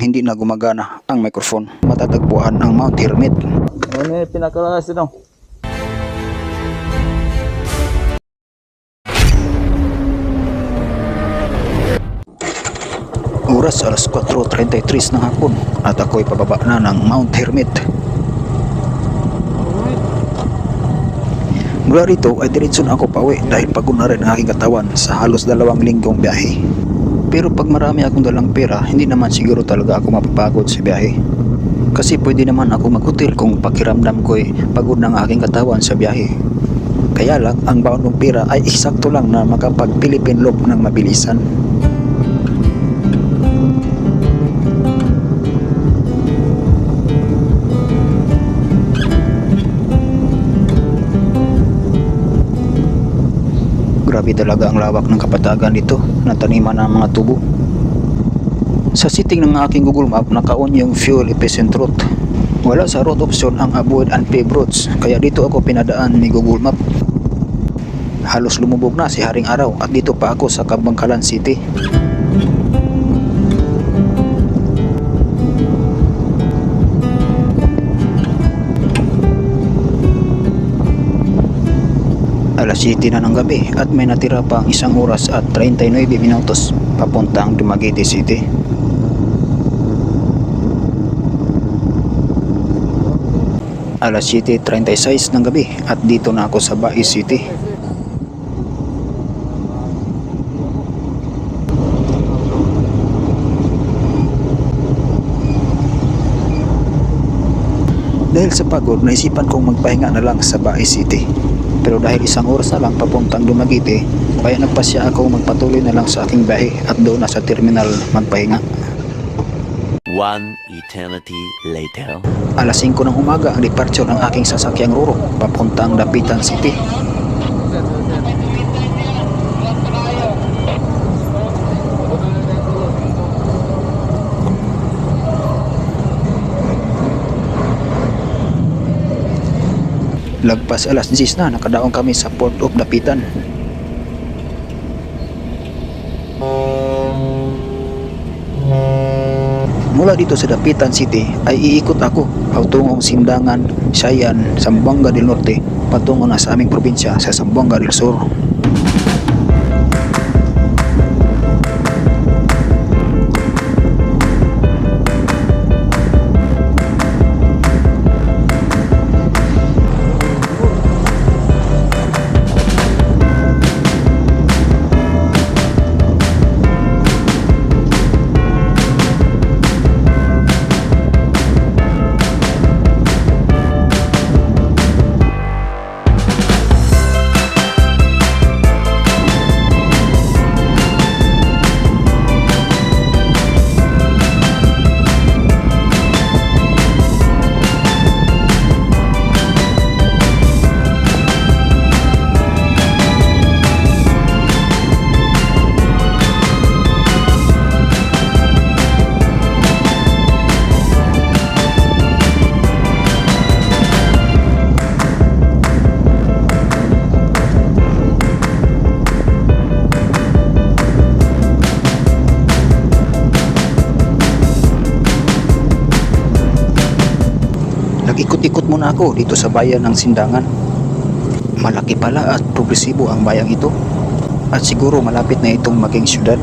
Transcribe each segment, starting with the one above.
hindi na gumagana ang microphone. Matatagpuan ang Mount Hermit. Ano yung pinakalakas ito? Oras alas 4:33 ng hapon at ako'y pababa na ng Mount Hermit. Mula rito ay diretso na ako pauwi dahil pagod na rin ang aking katawan sa halos 2 linggong biyahe. Pero pag marami akong dalang pera, hindi naman siguro talaga ako mapapagod sa biyahe. Kasi pwede naman ako mag-hotel kung pakiramdam ko'y pagod ng aking katawan sa biyahe. Kaya lang, ang baon ng pera ay eksakto lang na makapag-Philippine Loop ng mabilisan. Grabe talaga ang lawak ng kapatagan dito na taniman ng mga tubo. Sa setting ng aking Google Map, naka-on yung fuel efficient route. Wala sa route option ang avoid unpaved roads, kaya dito ako pinadaan ni Google Map. Halos lumubog na si Haring Araw at dito pa ako sa Kabangkalan City. Alas 7 na ng gabi at may natira pang 1 oras at 39 minutos papuntang Dumaguete City. Alas 7:36 ng gabi at dito na ako sa Bae City. Dahil sa pagod, naisipan kong magpahinga na lang sa Bae City. Pero dahil 1 oras na lang papuntang Dumaguete, kaya nagpasya ako magpatuloy na lang sa aking biyahe at doon na sa terminal magpahinga. One eternity later. Alas 5 ng umaga ang departure ng aking sasakyang Roro papuntang Dapitan City. Lagpas alas 10 na, nakadaong kami sa Port of Dapitan. Mula dito sa Dapitan City ay iikot ako patungong Sindangan, Sayan, Zamboanga del Norte patungo na sa aming probinsya sa Zamboanga del Sur. Nag-ikot-ikot muna ako dito sa bayan ng Sindangan. Malaki pala at progresibo ang bayang ito. At siguro malapit na itong maging syudad.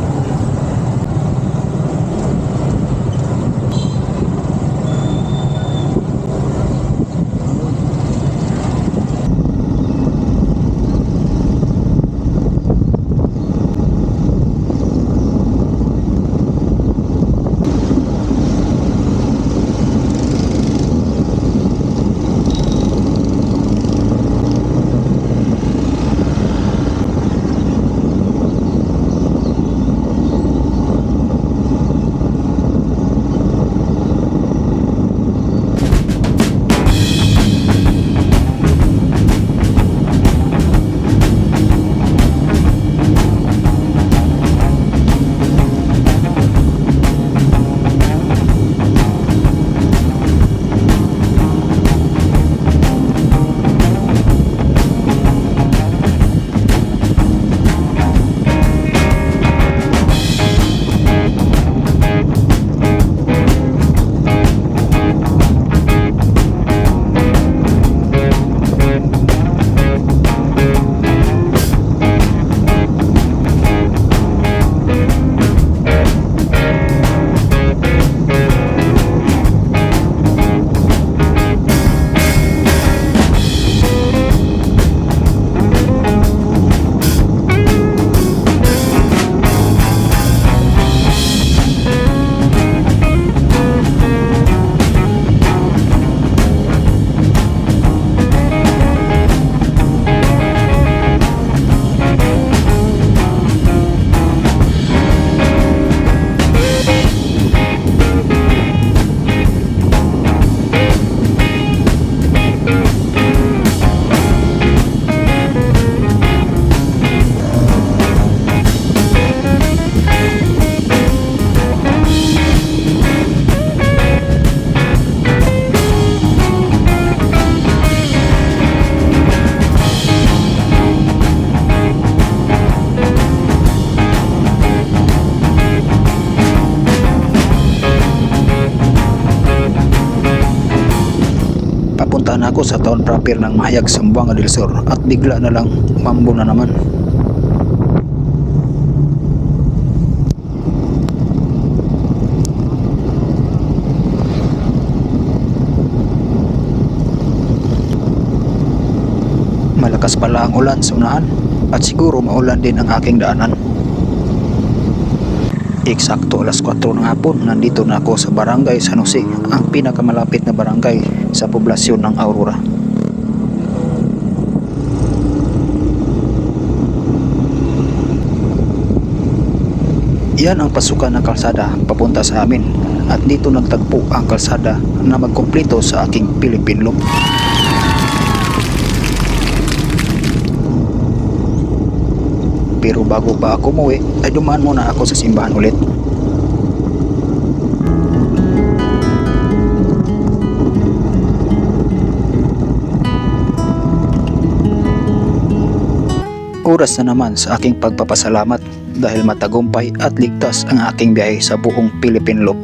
Papunta na ako sa town proper ng Mahayag, Zamboanga del Sur at bigla na lang mambo na naman. Malakas pala ang ulan sa unahan at siguro maulan din ang aking daanan. Eksakto alas 4 ng hapon, nandito na ako sa Barangay San Jose, ang pinakamalapit na barangay sa poblasyon ng Aurora. Yan ang pasukan ng kalsada papunta sa amin at dito nagtagpo ang kalsada na magkumpleto sa aking Philippine Loop. Pero bago pa ako umuwi ay dumaan muna ako sa simbahan ulit. Oras na naman sa aking pagpapasalamat dahil matagumpay at ligtas ang aking biyahe sa buong Philippine Loop.